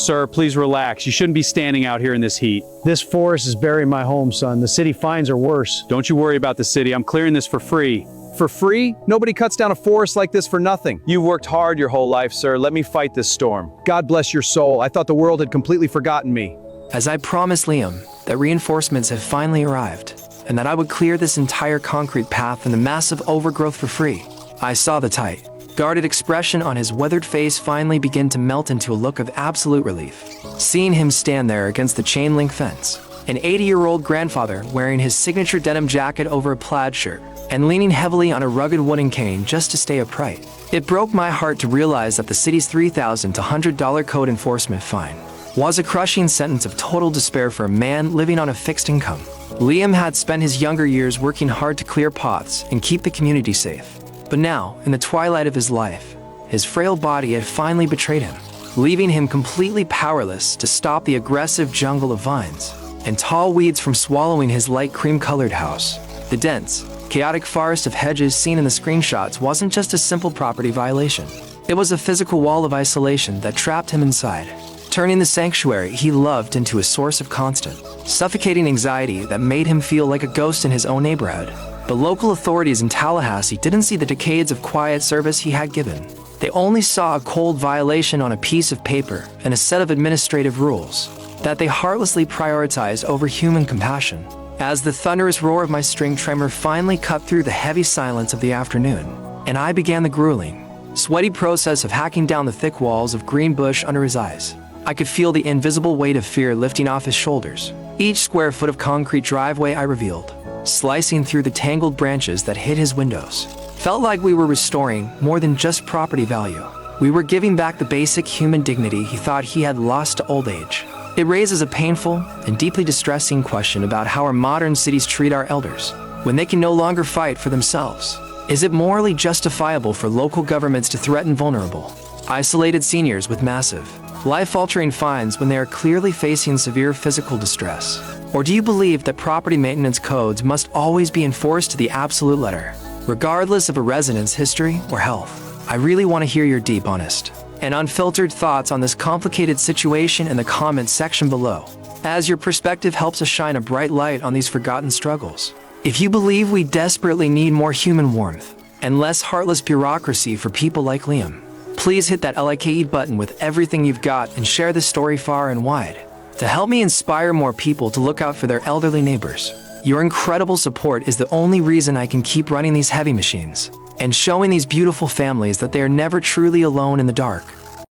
Sir, please relax. You shouldn't be standing out here in this heat. This forest is burying my home, son. The city fines are worse. Don't you worry about the city. I'm clearing this for free. For free? Nobody cuts down a forest like this for nothing. You've worked hard your whole life, sir. Let me fight this storm. God bless your soul. I thought the world had completely forgotten me. As I promised Liam that reinforcements have finally arrived, and that I would clear this entire concrete path and the massive overgrowth for free, I saw the tight, guarded expression on his weathered face finally begin to melt into a look of absolute relief. Seeing him stand there against the chain-link fence, an 80-year-old grandfather wearing his signature denim jacket over a plaid shirt, and leaning heavily on a rugged wooden cane just to stay upright, it broke my heart to realize that the city's $3,000 to $100 code enforcement fine was a crushing sentence of total despair for a man living on a fixed income. Liam had spent his younger years working hard to clear paths and keep the community safe. But now, in the twilight of his life, his frail body had finally betrayed him, leaving him completely powerless to stop the aggressive jungle of vines and tall weeds from swallowing his light cream-colored house. The dense, chaotic forest of hedges seen in the screenshots wasn't just a simple property violation. It was a physical wall of isolation that trapped him inside, turning the sanctuary he loved into a source of constant, suffocating anxiety that made him feel like a ghost in his own neighborhood. But local authorities in Tallahassee didn't see the decades of quiet service he had given. They only saw a cold violation on a piece of paper and a set of administrative rules that they heartlessly prioritized over human compassion. As the thunderous roar of my string tremor finally cut through the heavy silence of the afternoon, and I began the grueling, sweaty process of hacking down the thick walls of green bush under his eyes, I could feel the invisible weight of fear lifting off his shoulders. Each square foot of concrete driveway I revealed, slicing through the tangled branches that hid his windows, felt like we were restoring more than just property value. We were giving back the basic human dignity he thought he had lost to old age. It raises a painful and deeply distressing question about how our modern cities treat our elders when they can no longer fight for themselves. Is it morally justifiable for local governments to threaten vulnerable, isolated seniors with massive, life-altering fines when they are clearly facing severe physical distress? Or do you believe that property maintenance codes must always be enforced to the absolute letter, regardless of a resident's history or health? I really want to hear your deep, honest, and unfiltered thoughts on this complicated situation in the comments section below, as your perspective helps us shine a bright light on these forgotten struggles. If you believe we desperately need more human warmth and less heartless bureaucracy for people like Liam, please hit that like button with everything you've got and share this story far and wide to help me inspire more people to look out for their elderly neighbors. Your incredible support is the only reason I can keep running these heavy machines and showing these beautiful families that they are never truly alone in the dark.